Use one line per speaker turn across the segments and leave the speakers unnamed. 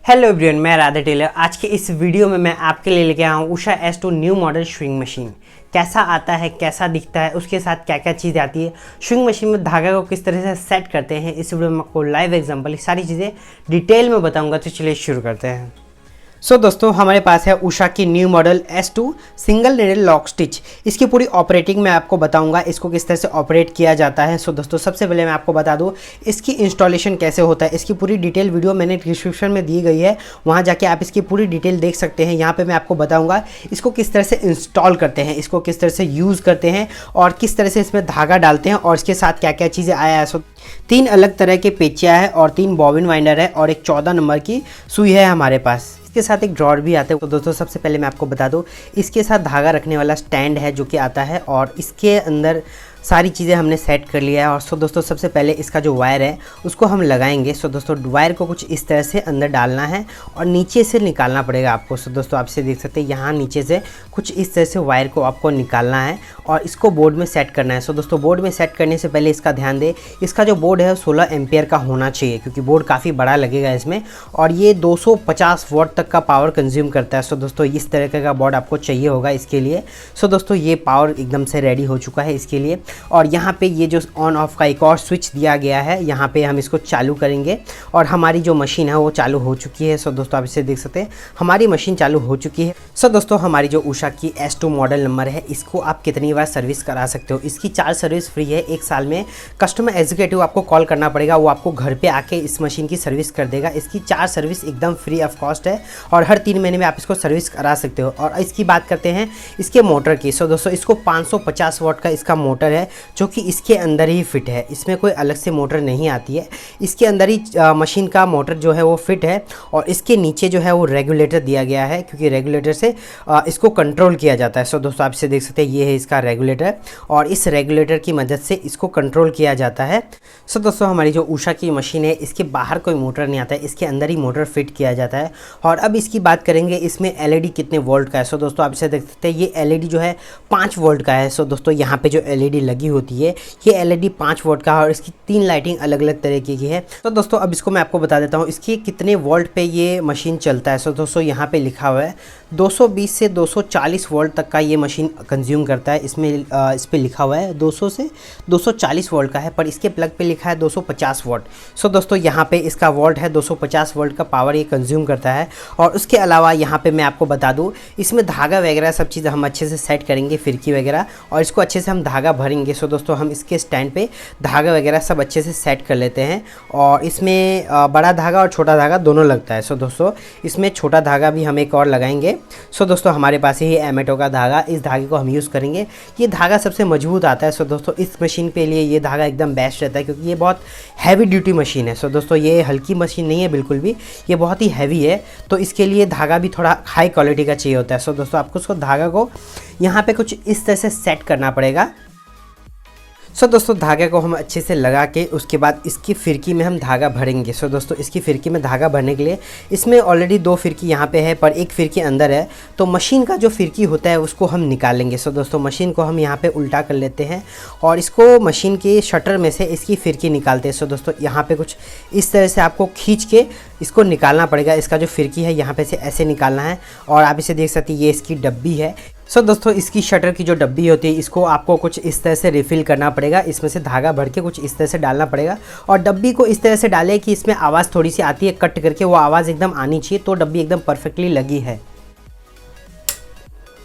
Hello everyone, मैं Radha Taylor. आज के इस वीडियो में मैं आपके लिए लेके आया हूँ Usha S2 new model swing machine. कैसा आता है, कैसा दिखता है, उसके साथ क्या क्या चीज़ें आती है, स्विंग मशीन में धागा को किस तरह से सेट करते हैं, इस वीडियो में आपको लाइव एग्जांपल सारी चीज़ें डिटेल में बताऊंगा। तो चलिए शुरू करते हैं। दोस्तों हमारे पास है उषा की new model S2 single needle lock stitch. इसकी पूरी ऑपरेटिंग मैं आपको बताऊंगा, इसको किस तरह से ऑपरेट किया जाता है। दोस्तों सबसे पहले मैं आपको बता दूं इसकी इंस्टॉलेशन कैसे होता है। इसकी पूरी डिटेल वीडियो मैंने डिस्क्रिप्शन में दी गई है, वहां जाके आप इसकी पूरी डिटेल देख सकते हैं। यहाँ पर मैं आपको बताऊँगा इसको किस तरह से इंस्टॉल करते हैं, इसको किस तरह से यूज़ करते हैं और किस तरह से इसमें धागा डालते हैं और इसके साथ क्या क्या चीज़ें आया है। 3 अलग तरह के पेचिया है और 3 बॉबिन वाइंडर है और एक 14 नंबर की सुई है हमारे पास। इसके साथ एक ड्रॉर भी आता है। तो दोस्तों सबसे पहले मैं आपको बता दूं इसके साथ धागा रखने वाला स्टैंड है जो कि आता है और इसके अंदर सारी चीज़ें हमने सेट कर लिया है। और दोस्तों सबसे पहले इसका जो वायर है उसको हम लगाएंगे। दोस्तों वायर को कुछ इस तरह से अंदर डालना है और नीचे से निकालना पड़ेगा आपको। दोस्तों आपसे देख सकते हैं यहाँ नीचे से कुछ इस तरह से वायर को आपको निकालना है और इसको बोर्ड में सेट करना है। दोस्तों बोर्ड में सेट करने से पहले इसका ध्यान दें, इसका जो बोर्ड है 16 एम्पियर का होना चाहिए क्योंकि बोर्ड काफ़ी बड़ा लगेगा इसमें और ये 250 वॉट तक का पावर कंज्यूम करता है। दोस्तों इस तरह का बोर्ड आपको चाहिए होगा इसके लिए। दोस्तों ये पावर एकदम से रेडी हो चुका है इसके लिए। और यहाँ पे ये जो ऑन ऑफ का एक और स्विच दिया गया है, यहाँ पे हम इसको चालू करेंगे और हमारी जो मशीन है वो चालू हो चुकी है। दोस्तों आप इसे देख सकते हैं हमारी मशीन चालू हो चुकी है। दोस्तों हमारी जो उषा की S2 मॉडल नंबर है इसको आप कितनी बार सर्विस करा सकते हो। इसकी 4 सर्विस फ्री है 1 साल में। कस्टमर एग्जीक्यूटिव आपको कॉल करना पड़ेगा, वो आपको घर पे आके इस मशीन की सर्विस कर देगा। इसकी 4 सर्विस एकदम फ्री ऑफ कॉस्ट है और हर 3 महीने में आप इसको सर्विस करा सकते हो। और इसकी बात करते हैं इसके मोटर की। दोस्तों इसको 550 वॉट का इसका मोटर है जो कि इसके अंदर ही फिट है, इसमें कोई अलग से मोटर नहीं आती है। इसके अंदर ही मशीन का मोटर जो है वो फिट है और इसके नीचे जो है वो रेगुलेटर दिया गया है क्योंकि रेगुलेटर से इसको कंट्रोल किया जाता है। दोस्तों आप इसे देख सकते हैं ये है इसका रेगुलेटर और इस रेगुलेटर की मदद से इसको कंट्रोल किया जाता है। दोस्तों हमारी जो उषा की मशीन है इसके बाहर कोई मोटर नहीं आता है, इसके अंदर ही मोटर फिट किया जाता है। और अब इसकी बात करेंगे इसमें LED कितने वोल्ट का है। दोस्तों आप इसे देख सकते हैं ये LED जो है 5 वोल्ट का है। दोस्तों यहाँ पे जो LED लगी होती है ये LED 5 वोल्ट का है और इसकी 3 लाइटिंग अलग अलग तरीके की है। तो दोस्तों अब इसको मैं आपको बता देता हूँ इसकी कितने वोल्ट पे ये मशीन चलता है। दोस्तों यहाँ पे लिखा हुआ है 220 से 240 वोल्ट तक का ये मशीन कंज्यूम करता है। इसमें इस पर लिखा हुआ है 200 से 240 वोल्ट का है, पर इसके प्लग पे लिखा है 250 वोल्ट। दोस्तों यहाँ पे इसका वोल्ट है 250 वोल्ट का पावर ये कंज्यूम करता है। और उसके अलावा यहाँ पे मैं आपको बता दूँ इसमें धागा वगैरह सब चीज़ हम अच्छे से सेट करेंगे, फिरकी वगैरह, और इसको अच्छे से हम धागा भरेंगे। दोस्तों हम इसके स्टैंड पे धागा वगैरह सब अच्छे से सेट कर लेते हैं और इसमें बड़ा धागा और छोटा धागा दोनों लगता है। दोस्तों इसमें छोटा धागा भी हम एक और लगाएंगे। दोस्तों हमारे पास ही एमेटो का धागा, इस धागे को हम यूज़ करेंगे। ये धागा सबसे मजबूत आता है। दोस्तों इस मशीन के लिए ये धागा एकदम बेस्ट रहता है क्योंकि ये बहुत हैवी ड्यूटी मशीन है। दोस्तों ये हल्की मशीन नहीं है बिल्कुल भी, ये बहुत ही हैवी है, तो इसके लिए धागा भी थोड़ा हाई क्वालिटी का चाहिए होता है। दोस्तों आपको उसको धागा को यहाँ पे कुछ इस तरह से सेट करना पड़ेगा। दोस्तों धागे को हम अच्छे से लगा के उसके बाद इसकी फिरकी में हम धागा भरेंगे। दोस्तों इसकी फिरकी में धागा भरने के लिए इसमें ऑलरेडी 2 फिरकी यहाँ पे है पर एक फिरकी अंदर है, तो मशीन का जो फिरकी होता है उसको हम निकालेंगे। दोस्तों मशीन को हम यहाँ पे उल्टा कर लेते हैं और इसको मशीन के शटर में से इसकी फिरकी निकालते हैं। दोस्तों यहाँ पे कुछ इस तरह से आपको खींच के इसको निकालना पड़ेगा। इसका जो फिरकी है यहाँ पे से ऐसे निकालना है और आप इसे देख सकते हैं ये इसकी डब्बी है। दोस्तों इसकी शटर की जो डब्बी होती है इसको आपको कुछ इस तरह से रिफ़िल करना पड़ेगा, इसमें से धागा भर के कुछ इस तरह से डालना पड़ेगा और डब्बी को इस तरह से डालें कि इसमें आवाज़ थोड़ी सी आती है कट करके, वो आवाज़ एकदम आनी चाहिए, तो डब्बी एकदम परफेक्टली लगी है।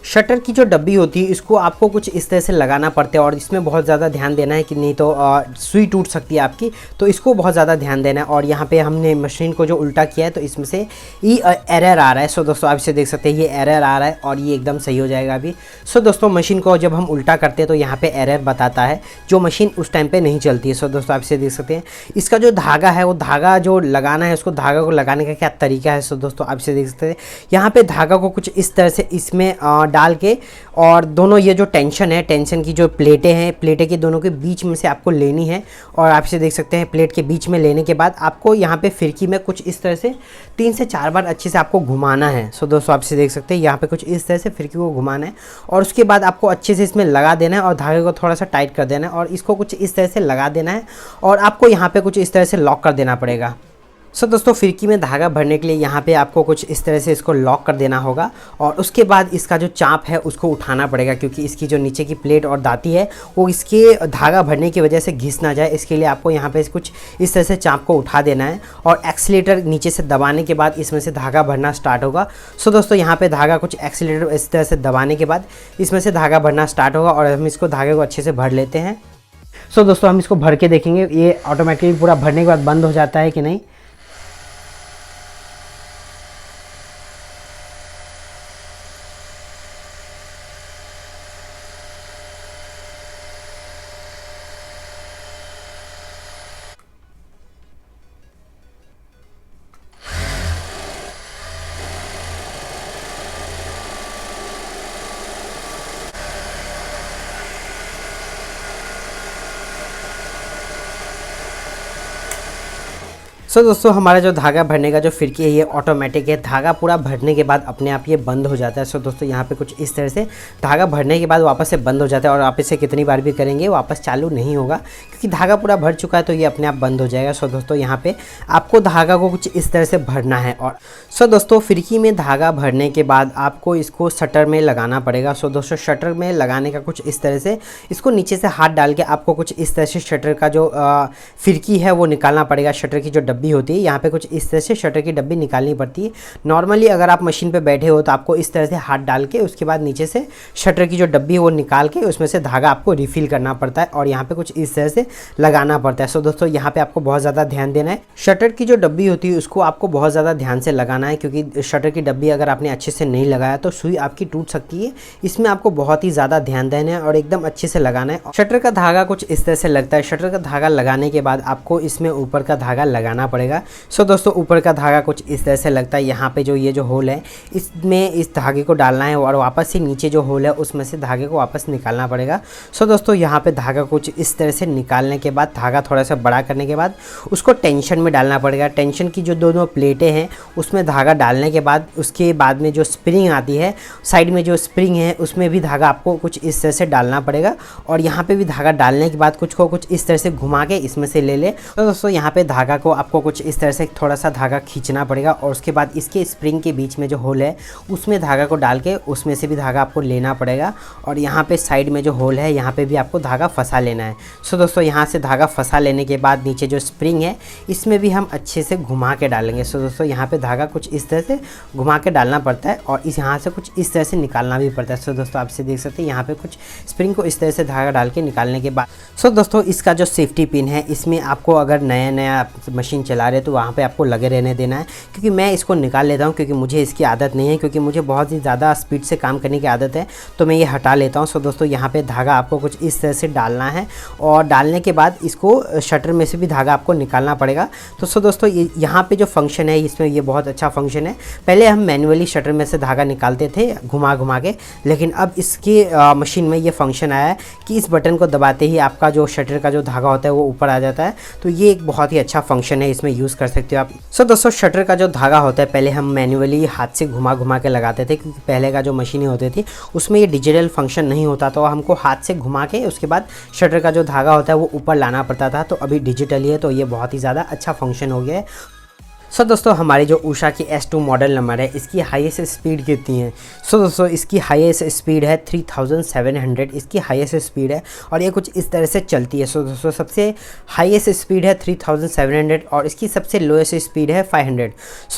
शटर की जो डब्बी होती है इसको आपको कुछ इस तरह से लगाना पड़ता है और इसमें बहुत ज़्यादा ध्यान देना है कि नहीं तो सुई टूट सकती है आपकी, तो इसको बहुत ज़्यादा ध्यान देना है। और यहाँ पे हमने मशीन को जो उल्टा किया है तो इसमें से एरर आ रहा है। दोस्तों आप इसे देख सकते हैं ये एरर आ रहा है और ये एकदम सही हो जाएगा अभी। दोस्तों मशीन को जब हम उल्टा करते हैं तो यहाँ पर एरर बताता है, जो मशीन उस टाइम पर नहीं चलती है। दोस्तों आप इसे देख सकते हैं इसका जो धागा है वो धागा जो लगाना है उसको धागा को लगाने का क्या तरीका है। दोस्तों आप इसे देख सकते हैं यहाँ पर धागा को कुछ इस तरह से इसमें डाल के और दोनों ये जो टेंशन है, टेंशन की जो प्लेटें हैं, प्लेटें के दोनों के बीच में से आपको लेनी है और आप इसे देख सकते हैं प्लेट के बीच में लेने के बाद आपको यहाँ पे फिरकी में कुछ इस तरह से 3 से 4 बार अच्छे से आपको घुमाना है। दोस्तों आप इसे देख सकते हैं यहाँ पे कुछ इस तरह से फिरकी को घुमाना है और उसके बाद आपको अच्छे से इसमें लगा देना है और धागे को थोड़ा सा टाइट कर देना है और इसको कुछ इस तरह से लगा देना है और आपको यहाँ पे कुछ इस तरह से लॉक कर देना पड़ेगा। दोस्तों फिरकी में धागा भरने के लिए यहाँ पे आपको कुछ इस तरह से इसको लॉक कर देना होगा और उसके बाद इसका जो चाप है उसको उठाना पड़ेगा, क्योंकि इसकी जो नीचे की प्लेट और दाती है वो इसके धागा भरने की वजह से घिस ना जाए। इसके लिए आपको यहाँ पे कुछ इस तरह से चाप को उठा देना है और एक्सीलेटर नीचे से दबाने के बाद इसमें से धागा भरना स्टार्ट होगा। दोस्तों यहाँ पर धागा कुछ एक्सीलेटर इस तरह से दबाने के बाद इसमें से धागा भरना स्टार्ट होगा और हम इसको धागे को अच्छे से भर लेते हैं। दोस्तों हम इसको भर के देखेंगे ये ऑटोमेटिकली पूरा भरने के बाद बंद हो जाता है कि नहीं। दोस्तों हमारा जो धागा भरने का जो फिरकी है ये ऑटोमेटिक है। धागा पूरा भरने के बाद अपने आप ये बंद हो जाता है। दोस्तों यहाँ पे कुछ इस तरह से धागा भरने के बाद वापस से बंद हो जाता है और आप इसे कितनी बार भी करेंगे वापस चालू नहीं होगा, क्योंकि धागा पूरा भर चुका है तो ये अपने आप बंद हो जाएगा। दोस्तों यहाँ पे आपको धागा को कुछ इस तरह से भरना है। और दोस्तों फिरकी में धागा भरने के बाद आपको इसको शटर में लगाना पड़ेगा। दोस्तों शटर में लगाने का कुछ इस तरह से इसको नीचे से हाथ डाल के आपको कुछ इस तरह से शटर का जो फिरकी है वो निकालना पड़ेगा। शटर की जो डब्बी होती है यहाँ पे कुछ इस तरह से शटर की डब्बी निकालनी पड़ती है। नॉर्मली अगर आप मशीन पे बैठे हो तो आपको इस तरह से हाथ डाल के उसके बाद नीचे से शटर की जो डब्बी है वो निकाल के उसमें से धागा आपको रिफिल करना पड़ता है और यहाँ पे कुछ इस तरह से लगाना पड़ता है। दोस्तों यहाँ पे आपको बहुत ज़्यादा ध्यान देना है। शटर की जो डब्बी होती है उसको आपको बहुत ज़्यादा ध्यान से लगाना है, क्योंकि शटर की डब्बी अगर आपने अच्छे से नहीं लगाया तो सुई आपकी टूट सकती है। इसमें आपको बहुत ही ज़्यादा ध्यान देना है और एकदम अच्छे से लगाना है। शटर का धागा कुछ इस तरह से लगता है। शटर का धागा लगाने के बाद आपको इसमें ऊपर का धागा लगाना पड़ेगा। दोस्तों ऊपर का धागा कुछ इस तरह से लगता है। यहाँ पे जो ये जो होल है इसमें इस धागे को डालना है और वापस से नीचे जो होल है उसमें से धागे को वापस निकालना पड़ेगा। दोस्तों यहाँ पे धागा कुछ इस तरह से निकालने के बाद धागा थोड़ा सा बड़ा करने के बाद उसको टेंशन में डालना पड़ेगा। टेंशन की जो दोनों प्लेटें हैं उसमें धागा डालने के बाद उसके बाद में जो स्प्रिंग आती है साइड में जो स्प्रिंग है उसमें भी धागा आपको कुछ इस तरह से डालना पड़ेगा और यहाँ पे भी धागा डालने के बाद कुछ इस तरह से घुमा के इसमें से ले ले। तो दोस्तों यहाँ पे धागा को आपको कुछ इस तरह से थोड़ा सा धागा खींचना पड़ेगा और उसके बाद इसके स्प्रिंग के बीच में जो होल है उसमें धागा को डाल के उसमें से भी धागा आपको लेना पड़ेगा और यहाँ पे साइड में जो होल है यहाँ पे भी आपको धागा फंसा लेना है। दोस्तों यहाँ से धागा फंसा लेने के बाद नीचे जो स्प्रिंग है इसमें भी हम अच्छे से घुमा के डालेंगे। दोस्तों यहाँ पे धागा कुछ इस तरह से घुमा के डालना पड़ता है और इस यहाँ से कुछ इस तरह से निकालना भी पड़ता है। दोस्तों आपसे देख सकते हैं यहाँ पे कुछ स्प्रिंग को इस तरह से धागा डाल के निकालने के बाद दोस्तों इसका जो सेफ्टी पिन है इसमें आपको अगर नया मशीन चला रहे तो वहाँ पे आपको लगे रहने देना है, क्योंकि मैं इसको निकाल लेता हूँ क्योंकि मुझे इसकी आदत नहीं है, क्योंकि मुझे बहुत ही ज़्यादा स्पीड से काम करने की आदत है तो मैं ये हटा लेता हूँ। दोस्तों यहाँ पे धागा आपको कुछ इस तरह से डालना है और डालने के बाद इसको शटर में से भी धागा आपको निकालना पड़ेगा। तो दोस्तों यहाँ पे जो फंक्शन है इसमें ये बहुत अच्छा फंक्शन है। पहले हम मैनुअली शटर में से धागा निकालते थे घुमा के, लेकिन अब इसकी मशीन में ये फंक्शन आया है कि इस बटन को दबाते ही आपका जो शटर का जो धागा होता है वो ऊपर आ जाता है। तो ये एक बहुत ही अच्छा फंक्शन है, इसमें यूज़ कर सकते हो आप। दोस्तों शटर का जो धागा होता है पहले हम मैन्युअली हाथ से घुमा के लगाते थे, क्योंकि पहले का जो मशीनें होती थी उसमें ये डिजिटल फंक्शन नहीं होता, तो हमको हाथ से घुमा के उसके बाद शटर का जो धागा होता है वो ऊपर लाना पड़ता था। तो अभी डिजिटली है तो ये बहुत ही ज़्यादा अच्छा फंक्शन हो गया है। दोस्तों हमारी जो उषा की S2 मॉडल नंबर है इसकी हाईएस्ट स्पीड कितनी है? दोस्तों इसकी हाईएस्ट स्पीड है 3700 इसकी हाईएस्ट स्पीड है और ये कुछ इस तरह से चलती है। दोस्तों सबसे हाईएस्ट स्पीड है 3700 और इसकी सबसे लोएस्ट स्पीड है 500।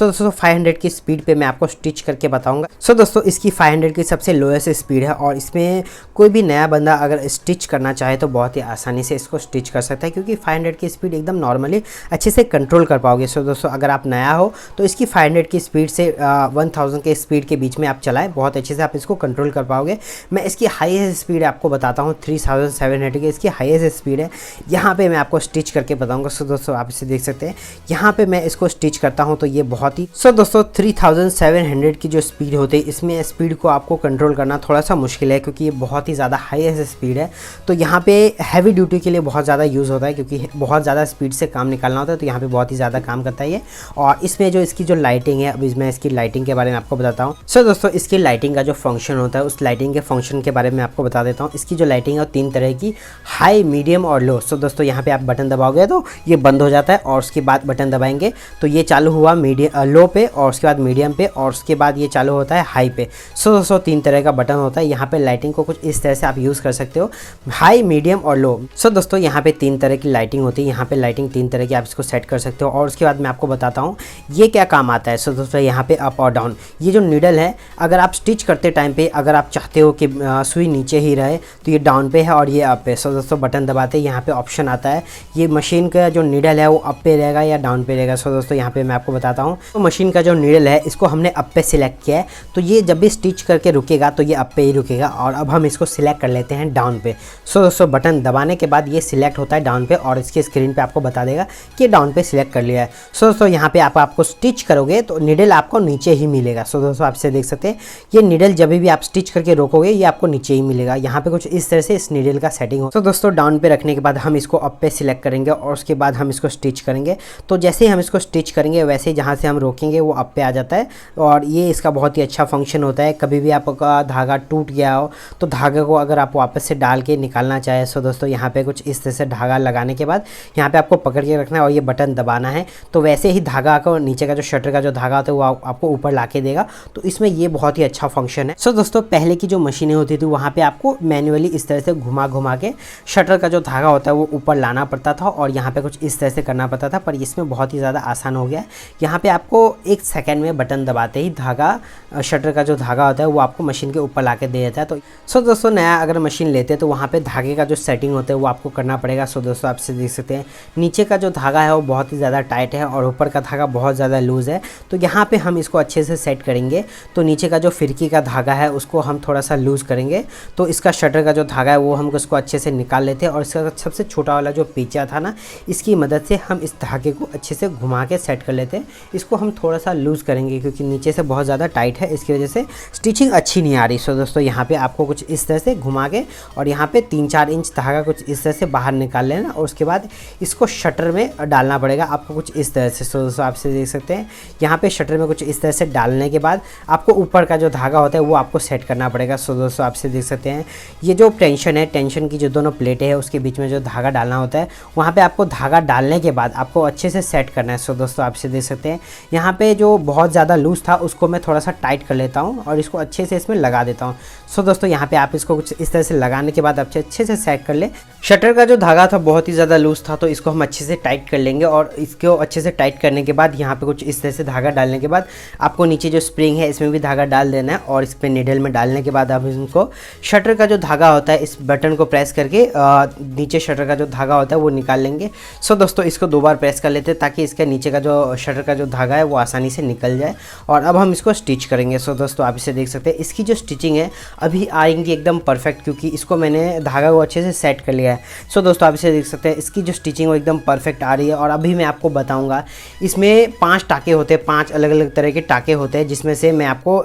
दोस्तों 500 की स्पीड पे मैं आपको स्टिच करके बताऊंगा। दोस्तों इसकी 500 की सबसे लोएस्ट स्पीड है और इसमें कोई भी नया बंदा अगर स्टिच करना चाहे तो बहुत ही आसानी से इसको स्टिच कर सकता है, क्योंकि 500 की स्पीड एकदम नॉर्मली अच्छे से कंट्रोल कर पाओगे। दोस्तों अगर आप नया हो तो इसकी 500 की स्पीड से 1000 के स्पीड के बीच में आप चलाएं, बहुत अच्छे से आप इसको कंट्रोल कर पाओगे। मैं इसकी हाईएस्ट स्पीड आपको बताता हूँ 3700 की इसकी हाईएस्ट स्पीड है। यहाँ पे मैं आपको स्टिच करके बताऊंगा। दोस्तों आप इसे देख सकते हैं, यहाँ पे मैं इसको स्टिच करता हूँ तो ये बहुत ही दोस्तों 3700 की जो स्पीड होती है इसमें स्पीड को आपको कंट्रोल करना थोड़ा सा मुश्किल है, क्योंकि ये बहुत ही ज़्यादा हाईएस्ट स्पीड है। तो यहाँ पे हैवी ड्यूटी के लिए बहुत ज़्यादा यूज़ होता है, क्योंकि बहुत ज़्यादा स्पीड से काम निकालना होता है, तो यहाँ पे बहुत ही ज़्यादा काम करता है ये। और इसमें जो इसकी जो लाइटिंग है, अभी मैं इसकी लाइटिंग के बारे में आपको बताता हूँ। सो दोस्तों, इसकी लाइटिंग का जो फंक्शन होता है, उस लाइटिंग के फंक्शन के बारे में आपको बता देता हूँ। इसकी जो लाइटिंग है वो 3 तरह की, हाई, मीडियम और लो। सो दोस्तों, यहाँ पे आप बटन दबाओगे तो ये बंद हो जाता है और उसके बाद बटन दबाएंगे तो ये चालू हुआ लो पे, और उसके बाद मीडियम पे, और उसके बाद ये चालू होता है हाई पे। सो दोस्तों, 3 तरह का बटन होता है। यहाँ पे लाइटिंग को कुछ इस तरह से आप यूज़ कर सकते हो, हाई, मीडियम और लो। सो दोस्तों, यहाँ पे 3 तरह की लाइटिंग होती है। यहाँ पे लाइटिंग 3 तरह की आप इसको सेट कर सकते हो। और उसके बाद मैं आपको बताता हूँ ये क्या काम आता है। सो दोस्तों, यहाँ पे अप और डाउन, ये जो नीडल है, अगर आप स्टिच करते टाइम पे अगर आप चाहते हो कि सुई नीचे ही रहे तो ये डाउन पे है और ये अप पे। सो दोस्तों, बटन दबाते यहाँ पे ऑप्शन आता है, ये मशीन का जो नीडल है वो अप पे रहेगा या डाउन पे रहेगा। सो दोस्तों, यहाँ पे मैं आपको बताता हूँ। तो मशीन का जो नीडल है इसको हमने अप पे सिलेक्ट किया है, तो ये जब भी स्टिच करके रुकेगा तो ये अप पे ही रुकेगा। और अब हम इसको सिलेक्ट कर लेते हैं डाउन पे। सो दोस्तों, बटन दबाने के बाद ये सिलेक्ट होता है डाउन पे और इसके स्क्रीन पे आपको बता देगा कि डाउन पे सिलेक्ट कर लिया है। सो दोस्तों, यहाँ पे आपको स्टिच करोगे तो नीडल आपको नीचे ही मिलेगा। सो दोस्तों, आपसे देख सकते हैं ये नीडल जब भी आप स्टिच करके रोकोगे ये आपको नीचे ही मिलेगा। यहाँ पे कुछ इस तरह से इस नीडल का सेटिंग हो। तो दोस्तों, डाउन पे रखने के बाद हम इसको अप पे सिलेक्ट करेंगे और उसके बाद हम इसको स्टिच करेंगे। तो जैसे ही हम इसको स्टिच करेंगे वैसे ही जहाँ से हम रोकेंगे वो अप पे आ जाता है। और ये इसका बहुत ही अच्छा फंक्शन होता है। कभी भी आपका धागा टूट गया हो तो धागे को अगर आप वापस से डाल के निकालना चाहे, सो दोस्तों, यहाँ पे कुछ इस तरह से धागा लगाने के बाद यहाँ पे आपको पकड़ के रखना है और ये बटन दबाना है। तो वैसे ही धागा को नीचे का जो शटर का जो धागा होता है वो आपको ऊपर ला के देगा। तो इसमें ये बहुत ही अच्छा फंक्शन है। सो दोस्तों, पहले की जो मशीनें होती थी वहाँ पे आपको मैन्युअली इस तरह से घुमा घुमा के शटर का जो धागा होता है वो ऊपर लाना पड़ता था और यहाँ पे कुछ इस तरह से करना पड़ता था, पर इसमें बहुत ही ज़्यादा आसान हो गया है। यहाँ पे आपको 1 सेकेंड में बटन दबाते ही धागा, शटर का जो धागा होता है वो आपको मशीन के ऊपर ला के दे देता है। तो सो दोस्तों, नया अगर मशीन लेते हैं तो वहाँ पे धागे का जो सेटिंग होता है वो आपको करना पड़ेगा। सो दोस्तों, आपसे देख सकते हैं नीचे का जो धागा है वो बहुत ही ज़्यादा टाइट है और ऊपर का धागा बहुत ज़्यादा लूज़ है। तो यहाँ पे हम इसको अच्छे से सेट करेंगे। तो नीचे का जो फिरकी का धागा है उसको हम थोड़ा सा लूज़ करेंगे। तो इसका शटर का जो धागा है वो हम उसको अच्छे से निकाल लेते हैं और इसका सबसे छोटा वाला जो पीछा था ना, इसकी मदद से हम इस धागे को अच्छे से घुमा के सेट कर लेते हैं। इसको हम थोड़ा सा लूज़ करेंगे क्योंकि नीचे से बहुत ज़्यादा टाइट है, इसकी वजह से स्टिचिंग अच्छी नहीं आ रही। सो दोस्तों, यहाँ पे आपको कुछ इस तरह से घुमा के और यहाँ पे 3-4 इंच धागा कुछ इस तरह से बाहर निकाल लेना और उसके बाद इसको शटर में डालना पड़ेगा आपको कुछ इस तरह से। सो दोस्तों, आपसे देख सकते हैं यहाँ पे शटर में कुछ इस तरह से डालने के बाद आपको ऊपर का जो धागा होता है वो आपको सेट करना पड़ेगा। सो दोस्तों, आपसे देख सकते हैं ये जो टेंशन है, टेंशन की जो दोनों प्लेटें हैं उसके बीच में जो धागा डालना होता है वहाँ पे आपको धागा डालने के बाद आपको अच्छे से सेट करना है। सो दोस्तों, आपसे देख सकते हैं यहाँ पे जो बहुत ज़्यादा लूज़ था उसको मैं थोड़ा सा टाइट कर लेता हूँ और इसको अच्छे से इसमें लगा देता हूँ। सो दोस्तों, यहाँ पे आप इसको कुछ इस तरह से लगाने के बाद अच्छे से सेट कर ले। शटर का जो धागा था बहुत ही ज़्यादा लूज़ था तो इसको हम अच्छे से टाइट कर लेंगे और इसको अच्छे से टाइट करने के बाद यहाँ पे कुछ इस तरह से धागा डालने के बाद आपको नीचे जो स्प्रिंग है इसमें भी धागा डाल देना है और इस पे नीडल में डालने के बाद आप इसको शटर का जो धागा होता है इस बटन को प्रेस करके नीचे शटर का जो धागा होता है वो निकाल लेंगे। सो दोस्तों, इसको 2 बार प्रेस कर लेते हैं ताकि इसके नीचे का जो शटर का जो धागा है वो आसानी से निकल जाए और अब हम इसको स्टिच करेंगे। सो दोस्तों, आप इसे देख सकते हैं इसकी जो स्टिचिंग है अभी आएंगी एकदम परफेक्ट क्योंकि इसको मैंने धागा को अच्छे से सेट कर लिया है। सो दोस्तों, आप इसे देख सकते हैं इसकी जो स्टिचिंग वो एकदम परफेक्ट आ रही है और अभी मैं आपको बताऊँगा इसमें 5 टाके होते हैं, 5 अलग अलग तरह के टाके होते हैं जिसमें से मैं आपको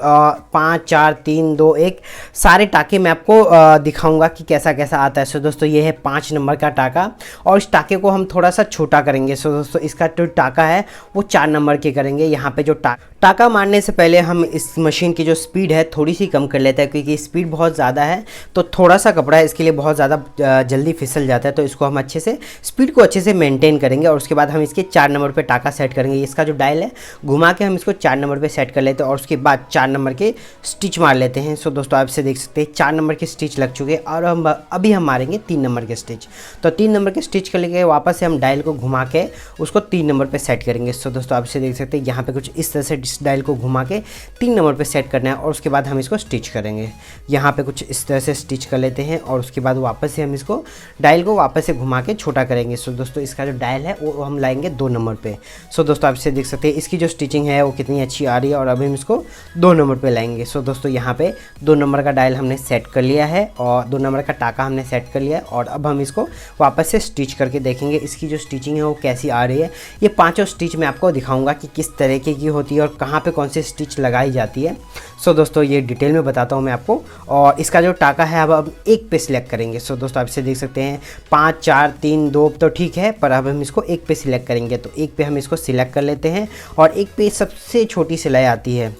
5, 4, 3, 2, 1 सारे टाके मैं आपको दिखाऊंगा कि कैसा कैसा आता है। सो दोस्तों, ये है 5 नंबर का टाका और इस टाके को हम थोड़ा सा छोटा करेंगे। सो दोस्तों, इसका जो टाका है वो 4 नंबर के करेंगे। यहाँ पे जो टाका मारने से पहले हम इस मशीन की जो स्पीड है थोड़ी सी कम कर लेते हैं क्योंकि स्पीड बहुत ज़्यादा है तो थोड़ा सा कपड़ा है इसके लिए बहुत ज़्यादा जल्दी फिसल जाता है। तो इसको हम अच्छे से स्पीड को अच्छे से मेंटेन करेंगे और उसके बाद हम इसके 4 नंबर पे टाका सेट करेंगे। इसका जो डायल है घुमा के हम इसको 4 नंबर पे सेट कर लेते हैं और उसके बाद 4 नंबर के स्टिच मार लेते हैं। सो दोस्तों, आप इसे देख सकते हैं 4 नंबर के स्टिच लग चुके हैं और अभी हम मारेंगे 3 नंबर के स्टिच। तो 3 नंबर के स्टिच कर लेंगे, वापस से हम डायल को घुमा के उसको 3 नंबर पे सेट करेंगे। सो दोस्तों, आप इसे देख सकते हैं यहाँ पे कुछ इस तरह से डायल को घुमा के 3 नंबर पे सेट करना है और उसके बाद हम इसको स्टिच करेंगे। यहाँ पे कुछ इस तरह से स्टिच कर लेते हैं और उसके बाद वापस से हम इसको डायल को वापस से घुमा के छोटा करेंगे। सो दोस्तों, इसका जो डायल है वो हम लाएंगे 2 नंबर पे। सो दोस्तों, आप इसे देख सकते हैं इसकी जो स्टिचिंग है वो कितनी अच्छी आ रही है और अभी हम इसको 2 नंबर पे लाएंगे। सो दोस्तों, यहाँ पे 2 नंबर का डायल हमने सेट कर लिया है और 2 नंबर का टाका हमने सेट कर लिया है और अब हम इसको वापस से स्टिच करके देखेंगे इसकी जो स्टिचिंग है वो कैसी आ रही है। ये 5 स्टिच मैं आपको दिखाऊंगा कि किस तरीके की होती है और कहाँ पे कौन सी स्टिच लगाई जाती है। सो दोस्तों, ये डिटेल में बताता हूँ मैं आपको और इसका जो टाका है अब 1 पे सिलेक्ट करेंगे। सो दोस्तों, आप इसे देख सकते हैं 5, 4, 3, 2 तो ठीक है, पर अब हम इसको 1 पे सिलेक्ट करेंगे। तो 1 पे हम इसको सिलेक्ट सिलेक्ट कर लेते हैं और एक पे सबसे छोटी सिलाई आती है।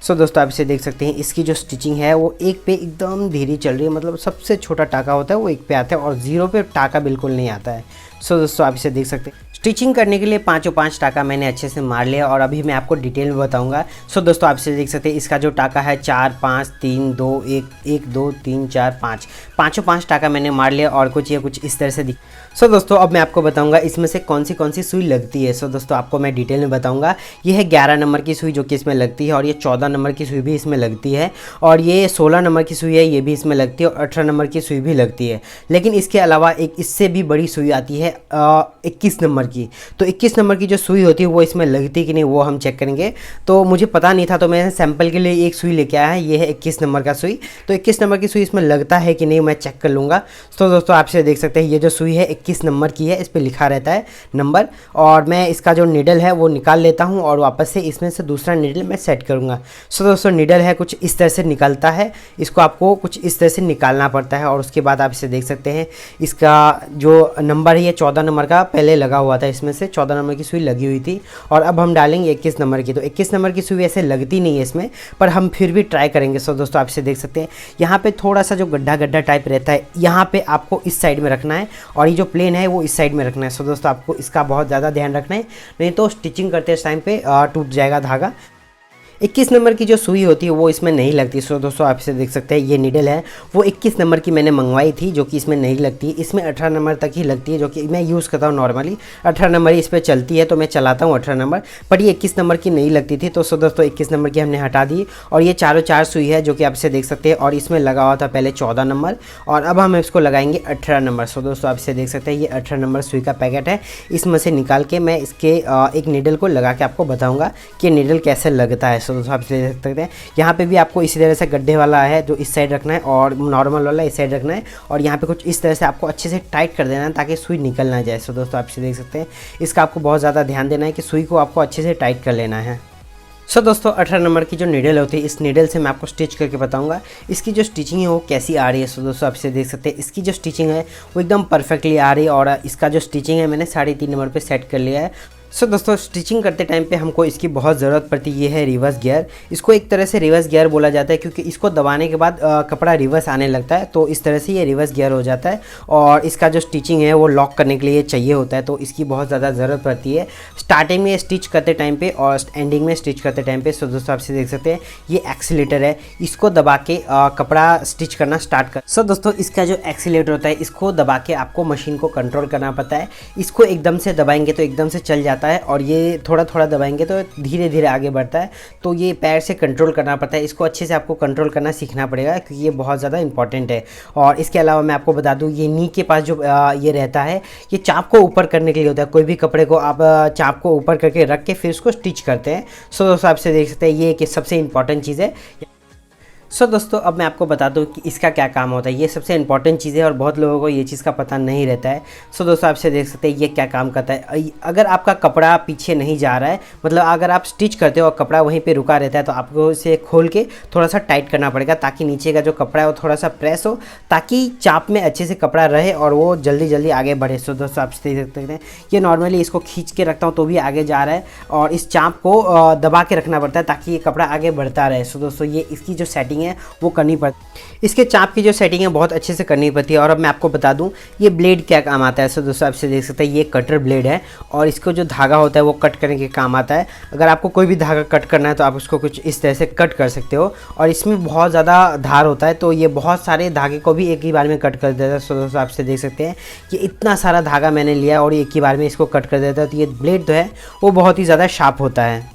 सो दोस्तों आप इसे देख सकते हैं, इसकी जो स्टिचिंग है वो एक पे एकदम धीरे चल रही है, मतलब सबसे छोटा टाका होता है वो एक पे आता है और 0 पे टाका बिल्कुल नहीं आता है। सो दोस्तों आप इसे देख सकते हैं। स्टिचिंग करने के लिए 5 टाका मैंने अच्छे से मार लिया और अभी मैं आपको डिटेल में बताऊंगा। सो दोस्तों आप इसे देख सकते हैं, इसका जो टाका है 4 5 3 2 1 1 2 3 4 5 टाका मैंने मार लिया और कुछ ये कुछ इस तरह से दिख। सो दोस्तों अब मैं आपको बताऊंगा इसमें से कौन सी सुई लगती है। सो दोस्तों आपको मैं डिटेल में बताऊंगा। ये है 11 नंबर की सुई जो कि इसमें लगती है और ये 14 नंबर की सुई भी इसमें लगती है और ये 16 नंबर की सुई है, ये भी इसमें लगती है और 18 नंबर की सुई भी लगती है। लेकिन इसके अलावा एक इससे भी बड़ी सुई आती है 21 नंबर की। तो 21 नंबर की जो सुई होती है वो इसमें लगती है कि नहीं वो हम चेक करेंगे। तो मुझे पता नहीं था तो मैंने सैंपल के लिए एक सुई लेके आया है, ये है 21 नंबर का सुई। तो 21 नंबर की सुई इसमें लगता है कि नहीं मैं चेक कर लूँगा। तो दोस्तों आपसे देख सकते हैं ये जो सुई है 21 नंबर की है, इस पर लिखा रहता है नंबर और मैं इसका जो नीडल है वो निकाल लेता हूँ और वापस से इसमें से दूसरा नीडल मैं सेट करूँगा। सो दोस्तों नीडल है कुछ इस तरह से निकलता है, इसको आपको कुछ इस तरह से निकालना पड़ता है और उसके बाद आप इसे देख सकते हैं इसका जो नंबर है ये 14 नंबर का पहले लगा हुआ था, इसमें से 14 नंबर की सुई लगी हुई थी और अब हम डालेंगे 21 नंबर की। तो 21 नंबर की सुई ऐसे लगती नहीं है इसमें, पर हम फिर भी ट्राई करेंगे। सो दोस्तों आप इसे देख सकते हैं, यहाँ पे थोड़ा सा जो गड्ढा टाइप रहता है यहाँ पे आपको इस साइड में रखना है और ये जो प्लेन है वो इस साइड में रखना है। सो दोस्तों आपको इसका बहुत ज़्यादा ध्यान रखना है, नहीं तो स्टिचिंग करते टाइम पे टूट जाएगा धागा। 21 नंबर की जो सुई होती है वो इसमें नहीं लगती। सो दोस्तों आप इसे देख सकते हैं, ये नीडल है वो 21 नंबर की मैंने मंगवाई थी जो कि इसमें नहीं लगती, इसमें 18 नंबर तक ही लगती है जो कि मैं यूज़ करता हूँ नॉर्मली। 18 नंबर इस पर चलती है तो मैं चलाता हूँ 18 नंबर, पर ये 21 नंबर की नहीं लगती थी। तो सो दोस्तों 21 नंबर की हमने हटा दी और ये चार सुई है जो कि आप इसे देख सकते हैं और इसमें लगा हुआ था पहले 14 नंबर और अब हम इसको लगाएंगे 18 नंबर। सो दोस्तों आप इसे देख सकते हैं, ये 18 नंबर सुई का पैकेट है, इसमें से निकाल के मैं इसके एक नीडल को लगा के आपको बताऊँगा कि नीडल कैसे लगता है। सो दोस्तों आप इसे देख सकते हैं, यहाँ पे भी आपको इसी तरह से गड्ढे वाला है जो इस साइड रखना है और नॉर्मल वाला इस साइड रखना है और यहाँ पे कुछ इस तरह से आपको अच्छे से टाइट कर देना है ताकि सुई निकल ना जाए। सो दोस्तों आप इसे देख सकते हैं, इसका आपको बहुत ज़्यादा ध्यान देना है कि सुई को आपको अच्छे से टाइट कर लेना है। सो दोस्तों 18 नंबर की जो नीडल होती है इस नीडल से मैं आपको स्टिच करके बताऊंगा इसकी जो स्टिचिंग है वो कैसी आ रही है। सो दोस्तों आप इसे देख सकते हैं, इसकी जो स्टिचिंग है वो एकदम परफेक्टली आ रही है और इसका जो स्टिचिंग है मैंने 3.5 नंबर पे सेट कर लिया है। सो दोस्तों स्टिचिंग करते टाइम पे हमको इसकी बहुत ज़रूरत पड़ती है, ये है रिवर्स गियर। इसको एक तरह से रिवर्स गियर बोला जाता है क्योंकि इसको दबाने के बाद कपड़ा रिवर्स आने लगता है, तो इस तरह से ये रिवर्स गियर हो जाता है और इसका जो स्टिचिंग है वो लॉक करने के लिए चाहिए होता है, तो इसकी बहुत ज़्यादा ज़रूरत पड़ती है स्टार्टिंग में स्टिच करते टाइम पे और एंडिंग में स्टिच करते टाइम पे। सो दोस्तों आप इसे देख सकते हैं, ये एक्सीलेटर है, इसको दबा के कपड़ा स्टिच करना स्टार्ट कर। सो दोस्तों इसका जो एक्सीलेटर होता है इसको दबा के आपको मशीन को कंट्रोल करना पड़ता है। इसको एकदम से दबाएंगे तो एकदम से चल जाता है और ये थोड़ा थोड़ा दबाएंगे तो धीरे धीरे आगे बढ़ता है, तो ये पैर से कंट्रोल करना पड़ता है। इसको अच्छे से आपको कंट्रोल करना सीखना पड़ेगा क्योंकि ये बहुत ज़्यादा इंपॉर्टेंट है। और इसके अलावा मैं आपको बता दूं, ये नी के पास जो ये रहता है ये चाप को ऊपर करने के लिए होता है। कोई भी कपड़े को आप चाप को ऊपर करके रख के फिर उसको स्टिच करते हैं। सो दोस्तों आप से देख सकते हैं, ये कि सबसे इंपॉर्टेंट चीज़ है। सो दोस्तों अब मैं आपको बता दूं कि इसका क्या काम होता है। ये सबसे इंपॉर्टेंट चीज़ है और बहुत लोगों को ये चीज़ का पता नहीं रहता है। सो दोस्तों आप से देख सकते हैं ये क्या काम करता है। अगर आपका कपड़ा पीछे नहीं जा रहा है, मतलब अगर आप स्टिच करते हो और कपड़ा वहीं पे रुका रहता है, तो आपको इसे खोल के थोड़ा सा टाइट करना पड़ेगा ताकि नीचे का जो कपड़ा है वो थोड़ा सा प्रेस हो, ताकि चाप में अच्छे से कपड़ा रहे और वो जल्दी जल्दी आगे बढ़े। सो दोस्तों आप देख सकते हैं, ये नॉर्मली इसको खींच के रखता हूँ तो भी आगे जा रहा है और इस चाप को दबा के रखना पड़ता है ताकि ये कपड़ा आगे बढ़ता रहे। सो दोस्तों ये इसकी जो सेटिंग है वो करनी पड़ती, इसके चाप की जो सेटिंग है बहुत अच्छे से करनी पड़ती है। और अब मैं आपको बता दूं ये ब्लेड क्या काम आता है। सो दोस्तों आप से देख सकते हैं, ये कटर ब्लेड है और इसको जो धागा होता है वो कट करने के काम आता है। अगर आपको कोई भी धागा कट करना है तो आप उसको कुछ इस तरह से कट कर सकते हो और इसमें बहुत ज़्यादा धार होता है, तो ये बहुत सारे धागे को भी एक ही बार में कट कर देता है। सो दोस्तों आप से देख सकते हैं कि इतना सारा धागा मैंने लिया और एक ही बार में इसको कट कर देता है। तो ये ब्लेड जो है वो बहुत ही ज़्यादा शार्प होता है।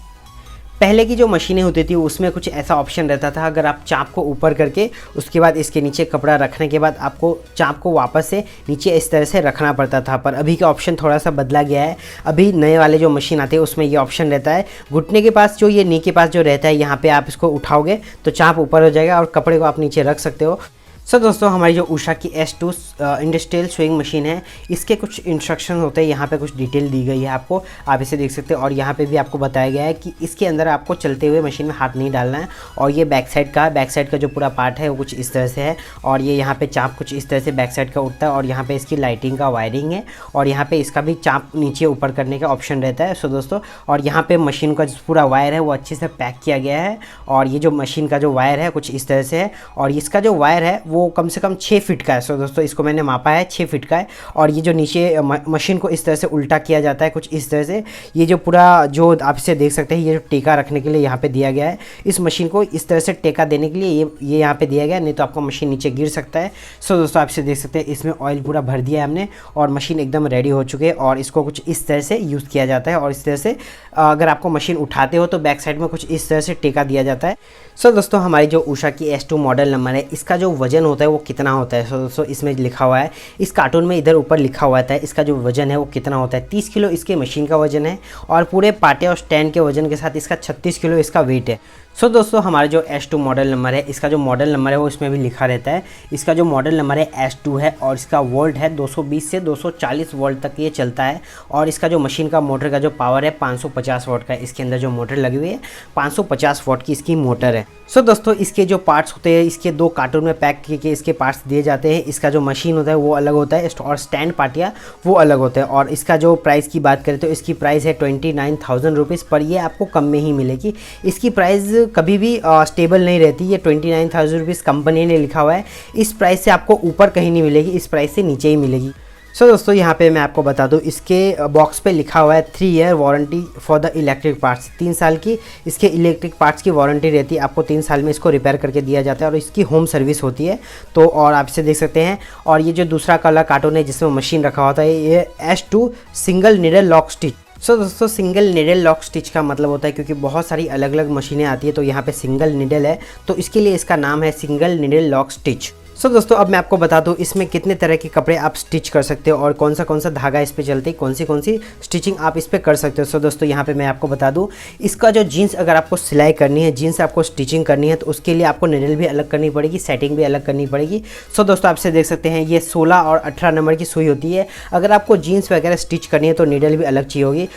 पहले की जो मशीनें होती थी उसमें कुछ ऐसा ऑप्शन रहता था, अगर आप चाप को ऊपर करके उसके बाद इसके नीचे कपड़ा रखने के बाद आपको चाप को वापस से नीचे इस तरह से रखना पड़ता था, पर अभी का ऑप्शन थोड़ा सा बदला गया है। अभी नए वाले जो मशीन आते हैं उसमें ये ऑप्शन रहता है, घुटने के पास जो ये नी के पास जो रहता है यहाँ पे आप इसको उठाओगे तो चाप ऊपर हो जाएगा और कपड़े को आप नीचे रख सकते हो। सो दोस्तों, हमारी जो उषा की S2 इंडस्ट्रियल स्विंग मशीन है, इसके कुछ इंस्ट्रक्शन होते हैं। यहाँ पे कुछ डिटेल दी गई है आपको, आप इसे देख सकते हैं। और यहाँ पे भी आपको बताया गया है कि इसके अंदर आपको चलते हुए मशीन में हाथ नहीं डालना है। और ये बैक साइड का जो पूरा पार्ट है वो कुछ इस तरह से है। और ये यहाँ पे चाप कुछ इस तरह से बैक साइड का उठता है। और यहाँ पे इसकी लाइटिंग का वायरिंग है। और यहाँ पे इसका भी चाप नीचे ऊपर करने का ऑप्शन रहता है। सो दोस्तों, और यहाँ पे मशीन का जो पूरा वायर है वो अच्छे से पैक किया गया है। और ये जो मशीन का जो वायर है कुछ इस तरह से है। और इसका जो वायर है वो कम से कम 6 फीट का है। सो दोस्तों, इसको मैंने मापा है, 6 फीट का है। और ये जो नीचे मशीन को इस तरह से उल्टा किया जाता है कुछ इस तरह से। ये जो पूरा जो आप इसे देख सकते हैं, ये जो टेका रखने के लिए यहाँ पे दिया गया है। इस मशीन को इस तरह से टेका देने के लिए ये यहाँ पे दिया गया है, नहीं तो आपका मशीन नीचे गिर सकता है। सो दोस्तों, आप इसे देख सकते हैं, इसमें ऑयल पूरा भर दिया है हमने और मशीन एकदम रेडी हो चुकी है। और इसको कुछ इस तरह से यूज़ किया जाता है। और इस तरह से अगर आपको मशीन उठाते हो तो बैक साइड में कुछ इस तरह से टेका दिया जाता है। सो दोस्तों, हमारी जो उषा की S2 मॉडल नंबर है, इसका जो वजन होता है वो कितना होता है। सो दोस्तों, इसमें लिखा हुआ है, इस कार्टून में इधर ऊपर लिखा हुआ था इसका जो वजन है वो कितना होता है। 30 किलो इसके मशीन का वजन है। और पूरे पाटे और स्टैंड के वजन के साथ इसका 36 किलो इसका वेट है। सो दोस्तों, हमारा जो S2 मॉडल नंबर है, इसका जो मॉडल नंबर है वो इसमें भी लिखा रहता है। इसका जो मॉडल नंबर है S2 है। और इसका वोल्ट है 220 से 240 वोल्ट तक ये चलता है। और इसका जो मशीन का मोटर का जो पावर है 550 वाट का है। इसके अंदर जो मोटर लगी हुई है 550 वाट की इसकी मोटर है। सो दोस्तों, इसके जो पार्ट्स होते हैं, इसके 2 कार्टून में पैक करके इसके पार्ट्स दिए जाते हैं। इसका जो मशीन होता है वो अलग होता है और स्टैंड पार्टियाँ वो अलग होता है। और इसका जो प्राइस की बात करें तो इसकी प्राइस है 29,000 रुपीज़, पर ये आपको कम में ही मिलेगी। इसकी प्राइस कभी भी स्टेबल नहीं रहती। ये 29,000 रुपीज़ कंपनी ने लिखा हुआ है। इस प्राइस से आपको ऊपर कहीं नहीं मिलेगी, इस प्राइस से नीचे ही मिलेगी। सो दोस्तों, यहाँ पे मैं आपको बता दूँ, इसके बॉक्स पे लिखा हुआ है 3 year warranty for the electric parts. 3 साल की इसके इलेक्ट्रिक पार्ट्स की वारंटी रहती है। आपको 3 साल में इसको रिपेयर करके दिया जाता है। और इसकी होम सर्विस होती है। तो और आप इसे देख सकते हैं। और ये जो दूसरा कलर कार्टून है जिसमें मशीन रखा होता है, ये S2 single needle lock stitch. So दोस्तों, सिंगल निडल लॉक स्टिच का मतलब होता है, क्योंकि बहुत सारी अलग अलग मशीनें आती है तो यहाँ पे सिंगल निडल है, तो इसके लिए इसका नाम है single needle lock stitch. So दोस्तों, अब मैं आपको बता दूं इसमें कितने तरह के कपड़े आप स्टिच कर सकते हो और कौन सा धागा इस पे चलते हैं, कौन सी स्टिचिंग आप इस पे कर सकते हो। सो दोस्तों, यहाँ पे मैं आपको बता दूं, इसका जो जीन्स अगर आपको सिलाई करनी है, जीन्स आपको स्टिचिंग करनी है, तो उसके लिए आपको निडल भी अलग करनी पड़ेगी, सेटिंग भी अलग करनी पड़ेगी। सो दोस्तों, आपसे देख सकते हैं ये 16 और 18 नंबर की सुई होती है। अगर आपको जीन्स वगैरह स्टिच करनी है तो निडल भी अलग चाहिए होगी।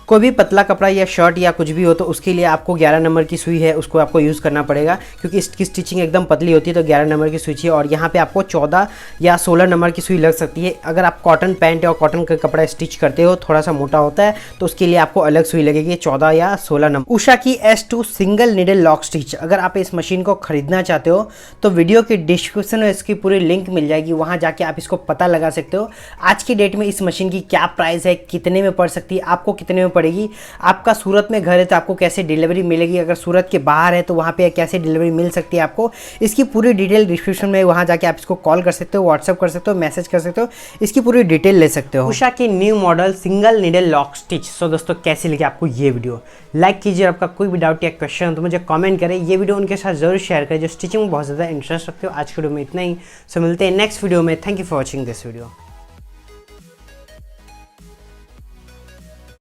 कोई भी पतला कपड़ा या शर्ट या कुछ भी हो तो उसके लिए आपको 11 नंबर की सुई है, उसको आपको यूज़ करना पड़ेगा, क्योंकि इसकी स्टिचिंग एकदम पतली होती है। तो 11 नंबर की सुई चाहिए। और यहाँ पे आपको 14 या 16 नंबर की सुई लग सकती है। अगर आप कॉटन पैंट और कॉटन का कपड़ा स्टिच करते हो, थोड़ा सा मोटा होता है, तो उसके लिए आपको अलग सुई लगेगी, 14 या 16 नंबर। उषा की S2 single needle lock stitch, अगर आप इस मशीन को खरीदना चाहते हो तो वीडियो के डिस्क्रिप्शन में इसकी पूरी लिंक मिल जाएगी, वहाँ जाके आप इसको पता लगा सकते हो। आज की डेट में इस मशीन की क्या प्राइस है, कितने में पड़ सकती है, आपको कितने में पड़ेगी। आपका सूरत में घर है तो आपको कैसे डिलीवरी मिलेगी, अगर सूरत के बाहर है तो वहाँ पे कैसे डिलीवरी मिल सकती है आपको, इसकी पूरी डिटेल डिस्क्रिप्शन में, वहाँ जाके आप इसको कॉल कर सकते हो, व्हाट्सअप कर सकते हो, मैसेज कर सकते हो, इसकी पूरी डिटेल ले सकते हो। उषा की new model single needle lock stitch. So दोस्तों, कैसी लगी आपको ये वीडियो, लाइक कीजिए। आपका कोई भी डाउट या क्वेश्चन हो तो मुझे कमेंट करें। ये वीडियो उनके साथ जरूर शेयर करें जो स्टिचिंग में बहुत ज़्यादा इंटरेस्ट रखते हो। आज की वीडियो में इतना ही। सो मिलते हैं नेक्स्ट वीडियो में। Thank you for watching this video.